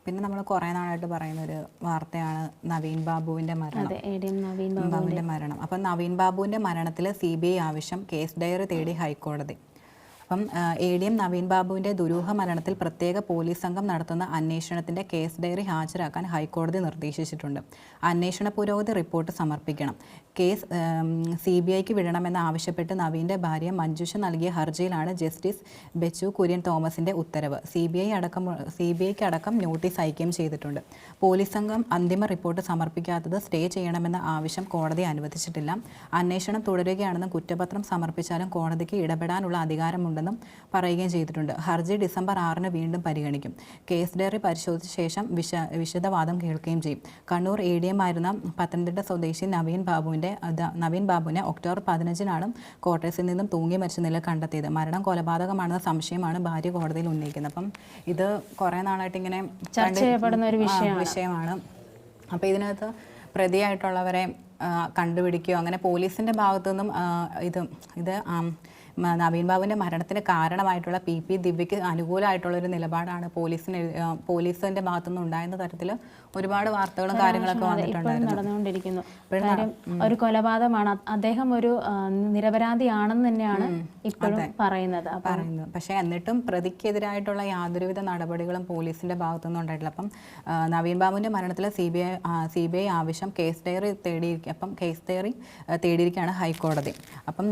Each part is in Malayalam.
പിന്നെ നമ്മൾ കുറേ നാളായിട്ട് പറയുന്ന ഒരു വാർത്തയാണ് നവീൻ ബാബുവിൻ്റെ മരണം. അപ്പം നവീൻ ബാബുവിൻ്റെ മരണത്തിൽ CBI ആവശ്യം, കേസ് ഡയറി തേടി ഹൈക്കോടതി. അപ്പം ADM നവീൻ ബാബുവിൻ്റെ ദുരൂഹ മരണത്തിൽ പ്രത്യേക പോലീസ് സംഘം നടത്തുന്ന അന്വേഷണത്തിൻ്റെ കേസ് ഡയറി ഹാജരാക്കാൻ ഹൈക്കോടതി നിർദ്ദേശിച്ചിട്ടുണ്ട്. അന്വേഷണ പുരോഗതി റിപ്പോർട്ട് സമർപ്പിക്കണം. കേസ് CBIക്ക് വിടണമെന്ന് ആവശ്യപ്പെട്ട് നവീൻ്റെ ഭാര്യ മഞ്ജുഷ നൽകിയ ഹർജിയിലാണ് ജസ്റ്റിസ് ബെച്ചു കുര്യൻ തോമസിൻ്റെ ഉത്തരവ്. CBIക്ക് അടക്കം നോട്ടീസ് അയക്കുകയും ചെയ്തിട്ടുണ്ട്. പോലീസ് സംഘം അന്തിമ റിപ്പോർട്ട് സമർപ്പിക്കാത്തത് സ്റ്റേ ചെയ്യണമെന്ന ആവശ്യം കോടതി അനുവദിച്ചിട്ടില്ല. അന്വേഷണം തുടരുകയാണെന്നും കുറ്റപത്രം സമർപ്പിച്ചാലും കോടതിക്ക് ഇടപെടാനുള്ള അധികാരമുണ്ടെന്നും പറയുകയും ചെയ്തിട്ടുണ്ട്. ഹർജി ഡിസംബർ 6 വീണ്ടും പരിഗണിക്കും. കേസ് ഡയറി പരിശോധിച്ച ശേഷം വിശദവാദം കേൾക്കുകയും ചെയ്യും. കണ്ണൂർ ADM ആയിരുന്ന പത്തനംതിട്ട സ്വദേശി നവീൻ ബാബുവിനെ ഒക്ടോബർ 15 കോട്ടയത്തിൽ നിന്നും തൂങ്ങി മരിച്ച നിലയിൽ കണ്ടെത്തിയത്. മരണം കൊലപാതകമാണെന്ന സംശയമാണ് ഭാര്യ കോടതിയിൽ ഉന്നയിക്കുന്നത്. അപ്പം ഇത് കുറേ നാളായിട്ട് ഇങ്ങനെ ചർച്ച ചെയ്യപ്പെടുന്ന ഒരു വിഷയമാണ്. അപ്പോൾ ഇതിനകത്ത് പ്രതിയായിട്ടുള്ളവരെ കണ്ടുപിടിക്കുകയോ അങ്ങനെ പോലീസിൻ്റെ ഭാഗത്തു നിന്നും ഇത് നവീൻ ബാബുവിൻ്റെ മരണത്തിന് കാരണമായിട്ടുള്ള PP ദിവ്യയ്ക്ക് അനുകൂലമായിട്ടുള്ളൊരു നിലപാടാണ് പോലീസിൻ്റെ ഭാഗത്തുനിന്ന് ഉണ്ടായിരുന്ന തരത്തിൽ ഒരുപാട് വാർത്തകളും കാര്യങ്ങളൊക്കെ നടന്നുകൊണ്ടിരിക്കുന്നു. ഒരു കൊലപാതകമാണ്, അദ്ദേഹം ഒരു നിരപരാധിയാണെന്ന് തന്നെയാണ് ഇപ്പോഴും പറയുന്നത്. പക്ഷേ എന്നിട്ടും പ്രതിക്കെതിരായിട്ടുള്ള യാതൊരുവിധ നടപടികളും പോലീസിൻ്റെ ഭാഗത്തുനിന്നും ഉണ്ടായിട്ടില്ല. അപ്പം നവീൻ ബാബുവിൻ്റെ മരണത്തിൽ CBI ആവശ്യം, കേസ് ഡയറി തേടിയിരിക്കുകയാണ് ഹൈക്കോടതി. അപ്പം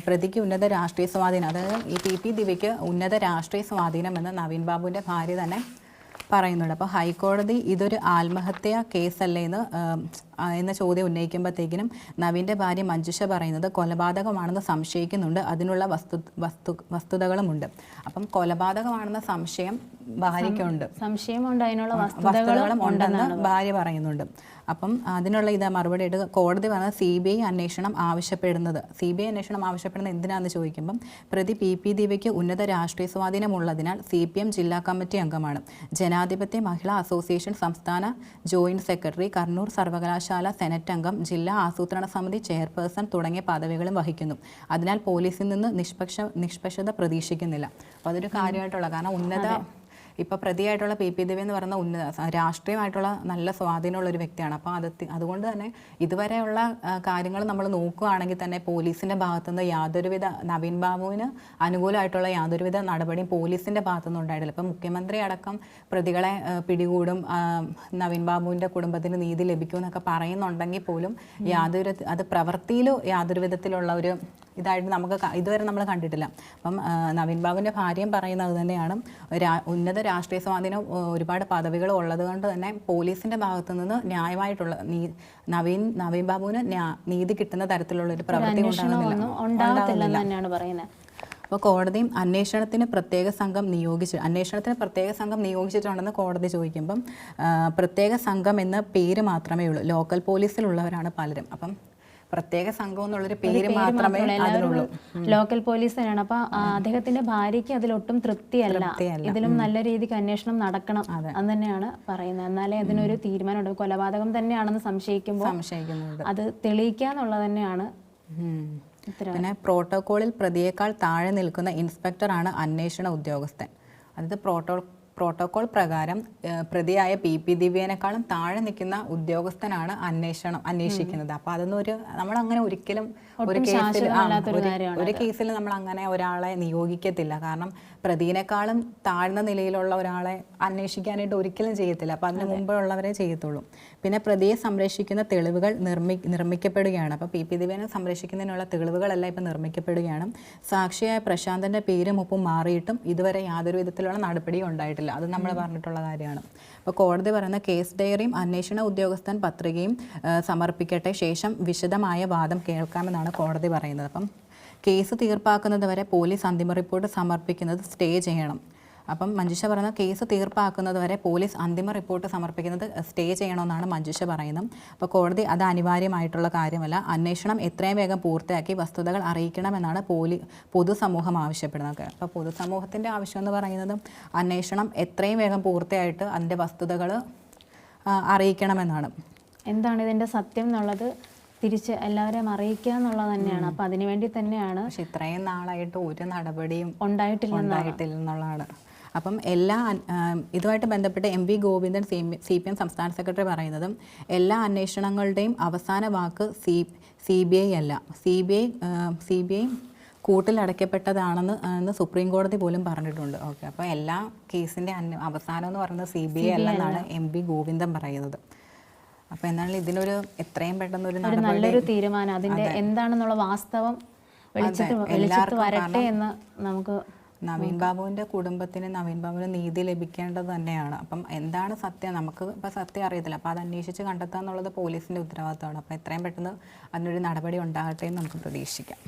പ്രതിക്ക് ഉന്നത രാഷ്ട്രീയ സ്വാധീനം, അതായത് ഈ PP ദിവ്യയ്ക്ക് ഉന്നത രാഷ്ട്രീയ സ്വാധീനം എന്ന് നവീൻ ബാബുവിൻ്റെ ഭാര്യ തന്നെ പറയുന്നുണ്ട്. അപ്പോൾ ഹൈക്കോടതി ഇതൊരു ആത്മഹത്യാ കേസല്ലേ എന്ന ചോദ്യം ഉന്നയിക്കുമ്പോഴത്തേക്കിനും നവീൻ്റെ ഭാര്യ മഞ്ജുഷ പറയുന്നത് കൊലപാതകമാണെന്ന് സംശയിക്കുന്നുണ്ട്, അതിനുള്ള വസ്തുതകളുമുണ്ട്. അപ്പം കൊലപാതകമാണെന്ന സംശയം ഭാര്യയ്ക്കുണ്ട്, അതിനുള്ള വസ്തുതകളും ഉണ്ടെന്ന് ഭാര്യ പറയുന്നുണ്ട്. അപ്പം അതിനുള്ള മറുപടിയായിട്ട് കോടതി പറഞ്ഞത് CBI അന്വേഷണം ആവശ്യപ്പെടുന്നത് എന്തിനാണെന്ന് ചോദിക്കുമ്പം പ്രതി PP ദിവ്യയ്ക്ക് ഉന്നത രാഷ്ട്രീയ സ്വാധീനമുള്ളതിനാൽ CPM ജില്ലാ കമ്മിറ്റി അംഗമാണ്. ജനാധിപത്യ മഹിളാ അസോസിയേഷൻ സംസ്ഥാന ജോയിന്റ് സെക്രട്ടറി, കണ്ണൂർ സർവകലാശാല സെനറ്റ് അംഗം, ജില്ലാ ആസൂത്രണ സമിതി ചെയർപേഴ്സൺ തുടങ്ങിയ പദവികളും വഹിക്കുന്നു. അതിനാൽ പോലീസിൽ നിന്ന് നിഷ്പക്ഷത പ്രതീക്ഷിക്കുന്നില്ല. അപ്പോൾ അതൊരു കാര്യമായിട്ടുള്ള, കാരണം ഇപ്പോൾ പ്രതിയായിട്ടുള്ള PP ദിവ്യ എന്ന് പറയുന്ന രാഷ്ട്രീയമായിട്ടുള്ള നല്ല സ്വാധീനമുള്ള ഒരു വ്യക്തിയാണ്. അപ്പോൾ അതുകൊണ്ട് തന്നെ ഇതുവരെയുള്ള കാര്യങ്ങൾ നമ്മൾ നോക്കുകയാണെങ്കിൽ തന്നെ പോലീസിൻ്റെ ഭാഗത്തുനിന്ന് യാതൊരുവിധ നവീൻ ബാബുവിന് അനുകൂലമായിട്ടുള്ള യാതൊരുവിധ നടപടിയും പോലീസിൻ്റെ ഭാഗത്തുനിന്ന് ഉണ്ടായിട്ടില്ല. ഇപ്പം മുഖ്യമന്ത്രി അടക്കം പ്രതികളെ പിടികൂടും, നവീൻ ബാബുവിൻ്റെ കുടുംബത്തിന് നീതി ലഭിക്കും എന്നൊക്കെ പറയുന്നുണ്ടെങ്കിൽ പോലും അത് പ്രവൃത്തിയിൽ യാതൊരു വിധത്തിലുള്ള ഒരു ഇതായിട്ട് ഇതുവരെ നമ്മൾ കണ്ടിട്ടില്ല. അപ്പം നവീൻ ബാബുവിൻ്റെ ഭാര്യയും പറയുന്നത് തന്നെയാണ്, ഉന്നത രാഷ്ട്രീയ സ്വാധീനം, ഒരുപാട് പദവികൾ ഉള്ളത് കൊണ്ട് തന്നെ പോലീസിൻ്റെ ഭാഗത്തു നിന്ന് ന്യായമായിട്ടുള്ള നവീൻ ബാബുവിന് നീതി കിട്ടുന്ന തരത്തിലുള്ള ഒരു പ്രവൃത്തി ഉണ്ടാകുന്നില്ല. അപ്പോൾ കോടതിയും അന്വേഷണത്തിന് പ്രത്യേക സംഘം നിയോഗിച്ചിട്ടുണ്ടെന്ന് കോടതി ചോദിക്കുമ്പം പ്രത്യേക സംഘം എന്ന പേര് മാത്രമേ ഉള്ളൂ. ലോക്കൽ പോലീസിലുള്ളവരാണ് പലരും. അപ്പം പ്രത്യേക സംഘം എന്നുള്ളൊരു പേര് മാത്രമേ അതിനുള്ളൂ. ലോക്കൽ പോലീസ് തന്നെയാണ്. അപ്പൊ അദ്ദേഹത്തിന്റെ ഭാര്യയ്ക്ക് അതിലൊട്ടും തൃപ്തിയല്ല. ഇതിലും നല്ല രീതിക്ക് അന്വേഷണം നടക്കണം എന്ന് തന്നെയാണ് പറയുന്നത്. എന്നാലേ അതിനൊരു തീരുമാനമുണ്ട്. കൊലപാതകം തന്നെയാണെന്ന് സംശയിക്കുന്നുണ്ട്, അത് തെളിയിക്കാന്നുള്ളത് തന്നെയാണ്. പിന്നെ പ്രോട്ടോകോളിൽ പ്രതിയേക്കാൾ താഴെ നിൽക്കുന്ന ഇൻസ്പെക്ടറാണ് അന്വേഷണ ഉദ്യോഗസ്ഥൻ. അതായത് പ്രോട്ടോകോൾ പ്രകാരം പ്രതിയായ PP ദിവ്യേനേക്കാളും താഴെ നിൽക്കുന്ന ഉദ്യോഗസ്ഥനാണ് അന്വേഷിക്കുന്നത്. അപ്പോൾ അതൊന്നും നമ്മളങ്ങനെ ഒരിക്കലും ഒരു കേസിൽ നമ്മൾ അങ്ങനെ ഒരാളെ നിയോഗിക്കത്തില്ല. കാരണം പ്രതിനേക്കാളും താഴ്ന്ന നിലയിലുള്ള ഒരാളെ അന്വേഷിക്കാനായിട്ട് ഒരിക്കലും ചെയ്യത്തില്ല. അപ്പോൾ അതിന് മുമ്പുള്ളവരെ ചെയ്യത്തുള്ളൂ. പിന്നെ പ്രതിയെ സംരക്ഷിക്കുന്ന തെളിവുകൾ നിർമ്മിക്കപ്പെടുകയാണ്. അപ്പോൾ PP ദിവ്യനെ സംരക്ഷിക്കുന്നതിനുള്ള തെളിവുകളെല്ലാം ഇപ്പം നിർമ്മിക്കപ്പെടുകയാണ്. സാക്ഷിയായ പ്രശാന്തൻ്റെ പേരും ഒപ്പം മാറിയിട്ടും ഇതുവരെ യാതൊരു വിധത്തിലുള്ള നടപടിയും ഉണ്ടായിട്ടില്ല. അത് നമ്മൾ പറഞ്ഞിട്ടുള്ള കാര്യമാണ്. അപ്പോൾ കോടതി പറയുന്ന കേസ് ഡയറിയും അന്വേഷണ ഉദ്യോഗസ്ഥൻ പത്രികയും സമർപ്പിക്കട്ടെ, ശേഷം വിശദമായ വാദം കേൾക്കാമെന്നാണ് കോടതി പറയുന്നത്. അപ്പം കേസ് തീർപ്പാക്കുന്നത് വരെ പോലീസ് അന്തിമ റിപ്പോർട്ട് സമർപ്പിക്കുന്നത് സ്റ്റേ ചെയ്യണം. അപ്പം മഞ്ജുഷ പറയുന്ന കേസ് തീർപ്പാക്കുന്നത് വരെ പോലീസ് അന്തിമ റിപ്പോർട്ട് സമർപ്പിക്കുന്നത് സ്റ്റേ ചെയ്യണമെന്നാണ് മഞ്ജുഷ പറയുന്നത്. അപ്പോൾ കോടതി അത് അനിവാര്യമായിട്ടുള്ള കാര്യമല്ല, അന്വേഷണം എത്രയും വേഗം പൂർത്തിയാക്കി വസ്തുതകൾ അറിയിക്കണമെന്നാണ് പൊതുസമൂഹം ആവശ്യപ്പെടുന്നത്. അപ്പോൾ പൊതുസമൂഹത്തിൻ്റെ ആവശ്യം എന്ന് പറയുന്നത് അന്വേഷണം എത്രയും വേഗം പൂർത്തിയായിട്ട് അതിൻ്റെ വസ്തുതകൾ അറിയിക്കണമെന്നാണ്. എന്താണ് ഇതിൻ്റെ സത്യം എന്നുള്ളത് തിരിച്ച് എല്ലാവരെയും അറിയിക്കുക എന്നുള്ളത് തന്നെയാണ്. അപ്പം അതിനുവേണ്ടി തന്നെയാണ്. പക്ഷെ ഇത്രയും നാളായിട്ട് ഒരു നടപടിയും ഉണ്ടായിട്ടില്ല എന്നുള്ളതാണ്. അപ്പം ഇതുമായിട്ട് ബന്ധപ്പെട്ട് എം വി ഗോവിന്ദൻ CPM സംസ്ഥാന സെക്രട്ടറി പറയുന്നതും എല്ലാ അന്വേഷണങ്ങളുടെയും അവസാന വാക്ക് CBI അല്ല, CBI കൂട്ടിലടയ്ക്കപ്പെട്ടതാണെന്ന് സുപ്രീം കോടതി പോലും പറഞ്ഞിട്ടുണ്ട്. ഓക്കെ, അപ്പോൾ എല്ലാ കേസിൻ്റെ അവസാനം എന്ന് പറയുന്നത് CBI അല്ലെന്നാണ് MV ഗോവിന്ദൻ പറയുന്നത്. അപ്പോൾ എന്നാലും ഇതിനൊരു എത്രയും പെട്ടെന്ന് ഒരു നല്ലൊരു തീരുമാനം, അതിൻ്റെ എന്താണെന്നുള്ള വാസ്തവം വെളിച്ചത്ത് വരട്ടെ എന്ന് നമുക്ക് നവീൻ ബാബുവിൻ്റെ കുടുംബത്തിന് നവീൻ ബാബുവിന് നീതി ലഭിക്കേണ്ടത് തന്നെയാണ്. അപ്പം എന്താണ് സത്യം, നമുക്ക് ഇപ്പോൾ സത്യം അറിയത്തില്ല. അപ്പോൾ അത് അന്വേഷിച്ച് കണ്ടെത്തുക എന്നുള്ളത് പോലീസിൻ്റെ ഉത്തരവാദിത്തമാണ്. അപ്പോൾ എത്രയും പെട്ടെന്ന് അതിനൊരു നടപടി ഉണ്ടാകട്ടെ എന്ന് നമുക്ക് പ്രതീക്ഷിക്കാം.